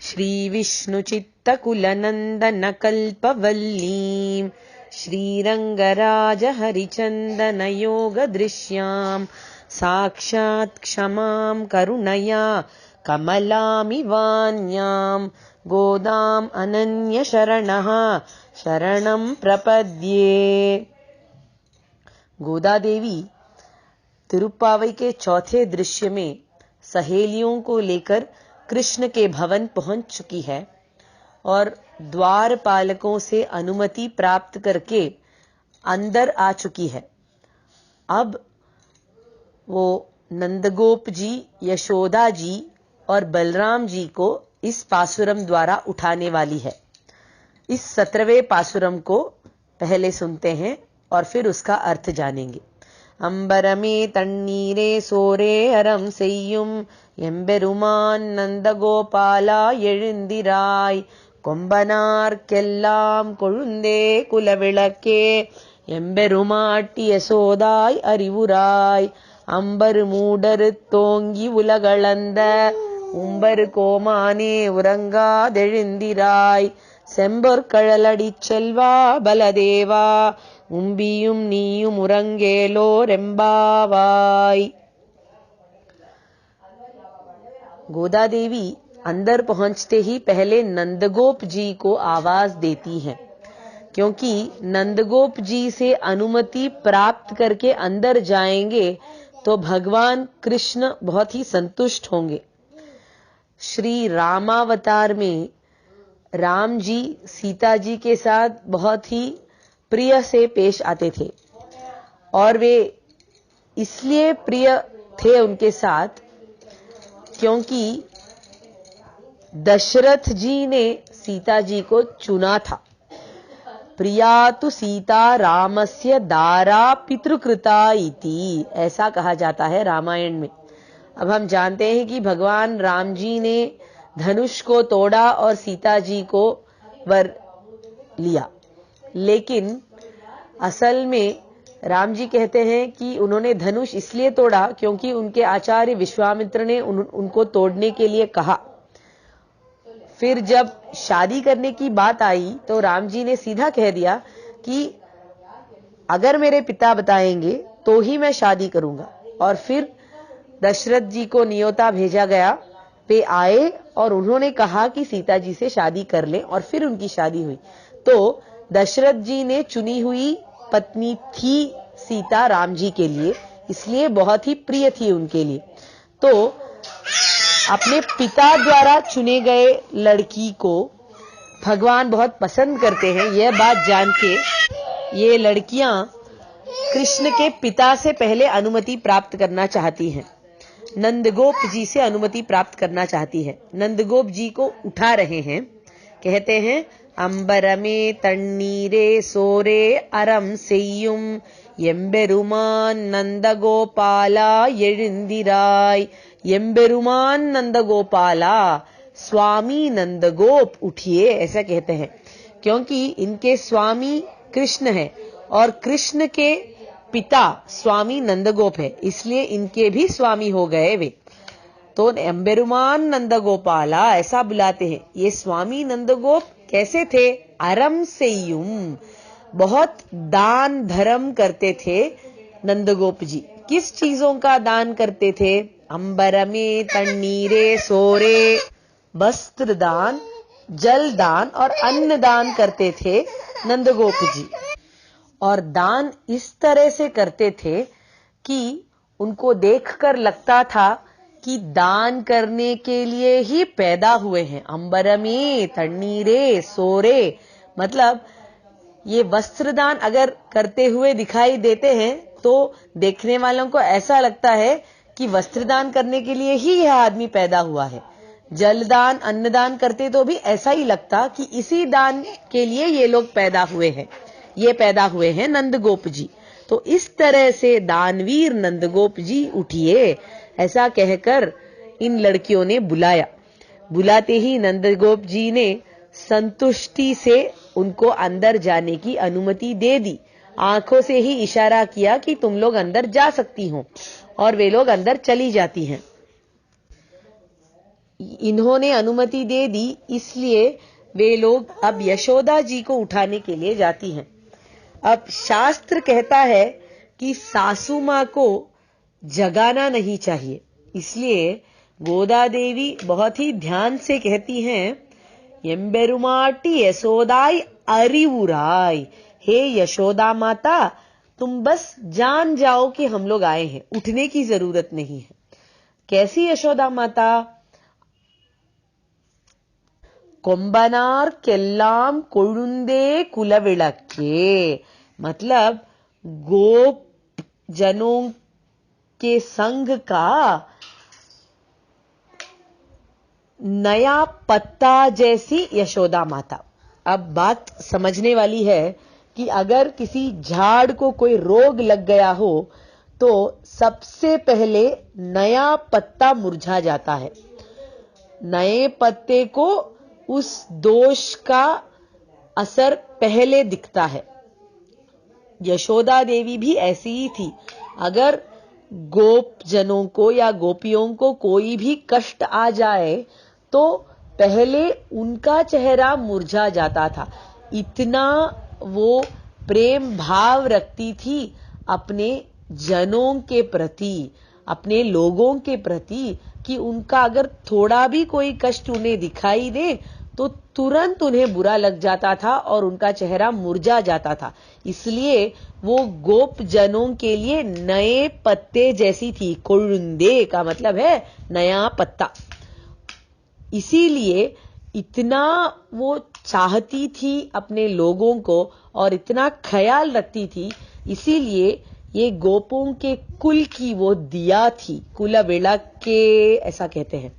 श्रीविष्णुचित्तकुलनन्दनकल्पवल्लीं श्रीरङ्गराजहरिचन्दनयोगदृश्यां साक्षात् क्षमां करुणया कमलामिवान्यां गोदाम् अनन्यशरणः शरणं प्रपद्ये। गोदा देवी तिरुप्पावई के चौथे दृश्य में सहेलियों को लेकर कृष्ण के भवन पहुंच चुकी है और द्वारपालकों से अनुमति प्राप्त करके अंदर आ चुकी है। अब वो नंदगोप जी, यशोदा जी और बलराम जी को इस पासुरम द्वारा उठाने वाली है। इस 17वें पासुरम को पहले सुनते हैं और फिर उसका अर्थ जानेंगे। अंबरमे तन्नीरे सोरे अरम सेय्युम எம்பெருமான் நந்தகோபாலா எழுந்திராய் கொம்பனார்க்கெல்லாம் கொழுந்தே குலவிளக்கே எம்பெருமாட்டி யசோதாய் அறிவுராய் அம்பரு மூடரு தோங்கி உலகளந்த உம்பரு கோமானே உறங்காதெழுந்திராய் செம்பொற்கழலடி செல்வா பலதேவா உம்பியும் நீயும் உறங்கேலோரெம்பாவாய்। गोदा देवी अंदर पहुंचते ही पहले नंदगोप जी को आवाज देती हैं, क्योंकि नंदगोप जी से अनुमति प्राप्त करके अंदर जाएंगे तो भगवान कृष्ण बहुत ही संतुष्ट होंगे। श्री रामावतार में राम जी सीता जी के साथ बहुत ही प्रिय से पेश आते थे और वे इसलिए प्रिय थे उनके साथ क्योंकि दशरथ जी ने सीता जी को चुना था। प्रिया तु सीता रामस्य दारा पितृकृता इति, ऐसा कहा जाता है रामायण में। अब हम जानते हैं कि भगवान राम जी ने धनुष को तोड़ा और सीता जी को वर लिया, लेकिन असल में राम जी कहते हैं कि उन्होंने धनुष इसलिए तोड़ा क्योंकि उनके आचार्य विश्वामित्र ने उनको तोड़ने के लिए कहा। फिर जब शादी करने की बात आई तो राम जी ने सीधा कह दिया कि अगर मेरे पिता बताएंगे तो ही मैं शादी करूंगा। और फिर दशरथ जी को न्योता भेजा गया, वे आए और उन्होंने कहा कि सीता जी से शादी कर लें और फिर उनकी शादी हुई। तो दशरथ जी ने चुनी हुई पत्नी थी सीता राम जी के लिए, इसलिए बहुत ही प्रिय थी उनके लिए। तो अपने पिता द्वारा चुने गए लड़की को भगवान बहुत पसंद करते हैं। यह बात जान के ये लड़कियां कृष्ण के पिता से पहले अनुमति प्राप्त करना चाहती हैं, नंदगोप जी से अनुमति प्राप्त करना चाहती है। नंदगोप जी को उठा रहे हैं, कहते हैं अंबरमे तन्नीरे सोरे अरम सेय्युम எம்பெருமான் நந்தகோபாலா எழுந்திராய்। எம்பெருमान नंदगोपाला, स्वामी नंदगोप उठिए, ऐसा कहते हैं क्योंकि इनके स्वामी कृष्ण है और कृष्ण के पिता स्वामी नंदगोप है, इसलिए इनके भी स्वामी हो गए वे। तो एम्बेरुमान नंदगोपाला ऐसा बुलाते हैं। ये स्वामी नंदगोप कैसे थे? अरम सेयुम, बहुत दान धर्म करते थे नंदगोप जी। किस चीजों का दान करते थे? अंबरमे तन्नीरे सोरे, वस्त्र दान, जल दान और अन्न दान करते थे नंदगोप जी। और दान इस तरह से करते थे कि उनको देखकर लगता था कि दान करने के लिए ही पैदा हुए हैं। अंबरमे तन्नीरे सोरे मतलब ये वस्त्रदान अगर करते हुए दिखाई देते हैं तो देखने वालों को ऐसा लगता है कि वस्त्रदान करने के लिए ही यह आदमी पैदा हुआ है। जलदान, अन्नदान करते तो भी ऐसा ही लगता कि इसी दान के लिए ये लोग पैदा हुए हैं, ये पैदा हुए हैं नंदगोप जी। तो इस तरह से दानवीर नंदगोप जी उठिए, ऐसा कहकर इन लड़कियों ने बुलाया। बुलाते ही नंदगोप जी ने संतुष्टि से उनको अंदर जाने की अनुमति दे दी। आंखों से ही इशारा किया कि तुम लोग अंदर जा सकती हो और वे लोग अंदर चली जाती हैं। इन्होंने अनुमति दे दी, इसलिए वे लोग अब यशोदा जी को उठाने के लिए जाती हैं। अब शास्त्र कहता है कि सासू मां को जगाना नहीं चाहिए, इसलिए गोदा देवी बहुत ही ध्यान से कहती हैं, एम्बेरुमाटी यशोदाई अरिवुराई, हे यशोदा माता तुम बस जान जाओ कि हम लोग आए हैं, उठने की जरूरत नहीं है। कैसी यशोदा माता? कोम्बनार केल्लाम कोळुंदे कुलविलक्के, मतलब गोप जनों के संघ का नया पत्ता जैसी यशोदा माता। अब बात समझने वाली है कि अगर किसी झाड़ को कोई रोग लग गया हो तो सबसे पहले नया पत्ता मुरझा जाता है। नए पत्ते को उस दोष का असर पहले दिखता है। यशोदा देवी भी ऐसी ही थी। अगर गोप जनों को या गोपियों को कोई भी कष्ट आ जाए तो पहले उनका चेहरा मुरझा जाता था। इतना वो प्रेम भाव रखती थी अपने जनों के प्रति, अपने लोगों के प्रति, कि उनका अगर थोड़ा भी कोई कष्ट उन्हें दिखाई दे तो तुरंत उन्हें बुरा लग जाता था और उनका चेहरा मुरझा जाता था। इसलिए वो गोप जनों के लिए नए पत्ते जैसी थी। कोळुंदे का मतलब है नया पत्ता। इसीलिए इतना वो चाहती थी अपने लोगों को और इतना ख्याल रखती थी, इसीलिए ये गोपों के कुल की वो दिया थी। कुल विलक के ऐसा कहते हैं।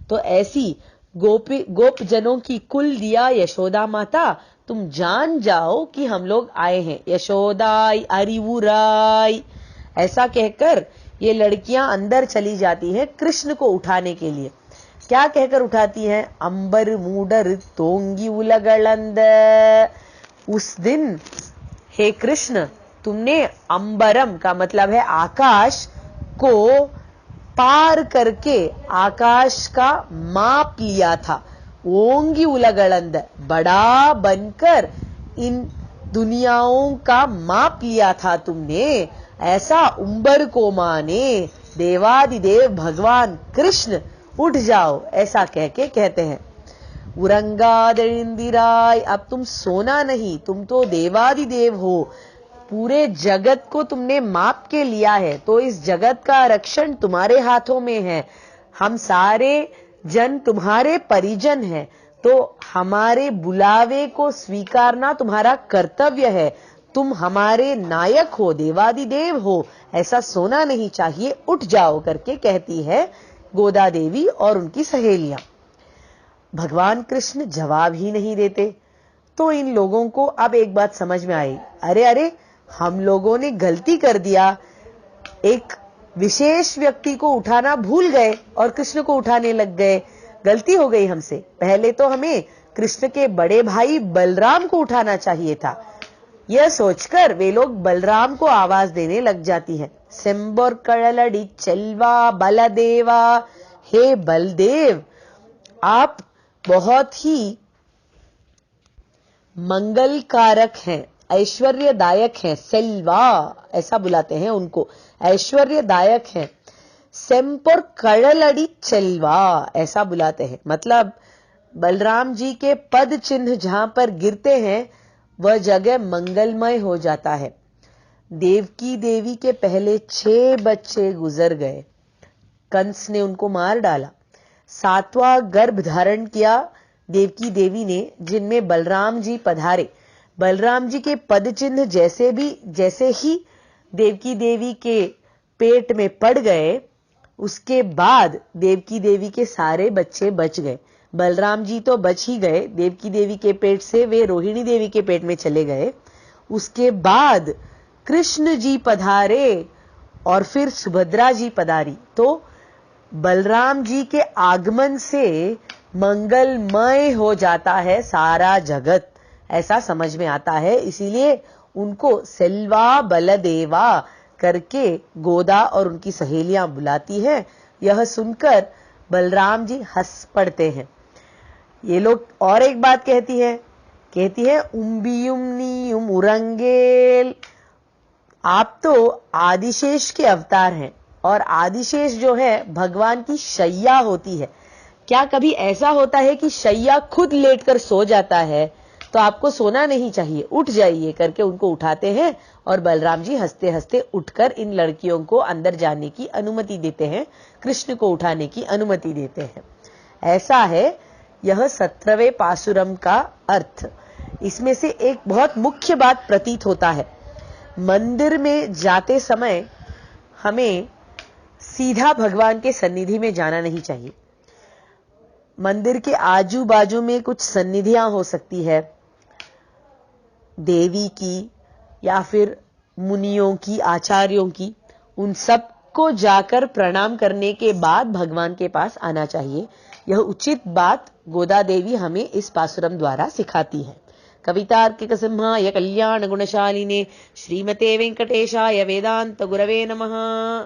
तो ऐसी गोप जनों की कुल दिया यशोदा माता, तुम जान जाओ कि हम लोग आए हैं। यशोदाई अरिवुराई ऐसा कहकर ये लड़कियां अंदर चली जाती हैं कृष्ण को उठाने के लिए। क्या कहकर उठाती हैं? अंबर मूडर तोंगी उलगलंद। उस दिन हे कृष्ण तुमने अंबरम का मतलब है आकाश को पार करके आकाश का माप लिया था। ओंगी उलगलंद बड़ा बनकर इन दुनियाओं का माप लिया था तुमने। ऐसा उम्बर को माने देवादिदेव भगवान कृष्ण उठ जाओ, ऐसा कह के कहते हैं। उरंगादिराय, अब तुम सोना नहीं, तुम तो देवादिदेव हो। पूरे जगत को तुमने माप के लिया है, तो इस जगत का रक्षण तुम्हारे हाथों में है। हम सारे जन तुम्हारे परिजन हैं, तो हमारे बुलावे को स्वीकारना तुम्हारा कर्तव्य है। तुम हमारे नायक हो, देवादिदेव हो, ऐसा सोना नहीं चाहिए, उठ जाओ करके कहती है गोदा देवी और उनकी सहेलियां। भगवान कृष्ण जवाब ही नहीं देते। तो इन लोगों को अब एक बात समझ में आई, अरे अरे हम लोगों ने गलती कर दिया, एक विशेष व्यक्ति को उठाना भूल गए और कृष्ण को उठाने लग गए। गलती हो गई हमसे। पहले तो हमें कृष्ण के बड़े भाई बलराम को उठाना चाहिए था। यह सोचकर वे लोग बलराम को आवाज देने लग जाती हैं। सेंबर कड़लड़ी चलवा बलदेवा, हे बलदेव आप बहुत ही मंगलकारक हैं, ऐश्वर्यदायक हैं। सेल्वा ऐसा बुलाते हैं उनको, ऐश्वर्यदायक हैं। सेंपर कड़लड़ी चलवा ऐसा बुलाते हैं, मतलब बलराम जी के पद चिन्ह जहां पर गिरते हैं वह जगह मंगलमय हो जाता है। देवकी देवी के पहले 6 बच्चे गुजर गए, कंस ने उनको मार डाला। 7वां गर्भ धारण किया देवकी देवी ने, जिनमें बलराम जी पधारे। बलराम जी के पद चिन्ह जैसे ही देवकी देवी के पेट में पड़ गए, उसके बाद देवकी देवी के सारे बच्चे बच गए। बलराम जी तो बच ही गए, देवकी देवी के पेट से वे रोहिणी देवी के पेट में चले गए। उसके बाद कृष्ण जी पधारे और फिर सुभद्रा जी पधारी। तो बलराम जी के आगमन से मंगलमय हो जाता है सारा जगत, ऐसा समझ में आता है। इसीलिए उनको सेल्वा बलदेवा करके गोदा और उनकी सहेलियां बुलाती हैं। यह सुनकर बलराम जी हंस पड़ते हैं। ये लोग और एक बात कहती है उम्बियुम नीयुम उरंगेल, आप तो आदिशेष के अवतार हैं, और आदिशेष जो है भगवान की शैया होती है। क्या कभी ऐसा होता है कि शैया खुद लेटकर सो जाता है? तो आपको सोना नहीं चाहिए, उठ जाइए करके उनको उठाते हैं, और बलराम जी हंसते हंसते उठकर इन लड़कियों को अंदर जाने की अनुमति देते हैं, कृष्ण को उठाने की अनुमति देते हैं। ऐसा है यह 17वें पासुरम का अर्थ। इसमें से एक बहुत मुख्य बात प्रतीत होता है, मंदिर में जाते समय हमें सीधा भगवान के सन्निधि में जाना नहीं चाहिए। मंदिर के आजू बाजू में कुछ सन्निधियां हो सकती है, देवी की या फिर मुनियों की, आचार्यों की, उन सबको जाकर प्रणाम करने के बाद भगवान के पास आना चाहिए। यह उचित बात गोदा देवी हमें इस पासुरम द्वारा सिखाती है। कवितार्किक सिंहाय कल्याण गुणशालिने श्रीमते वेंकटेशाय वेदांत गुरवे नमः।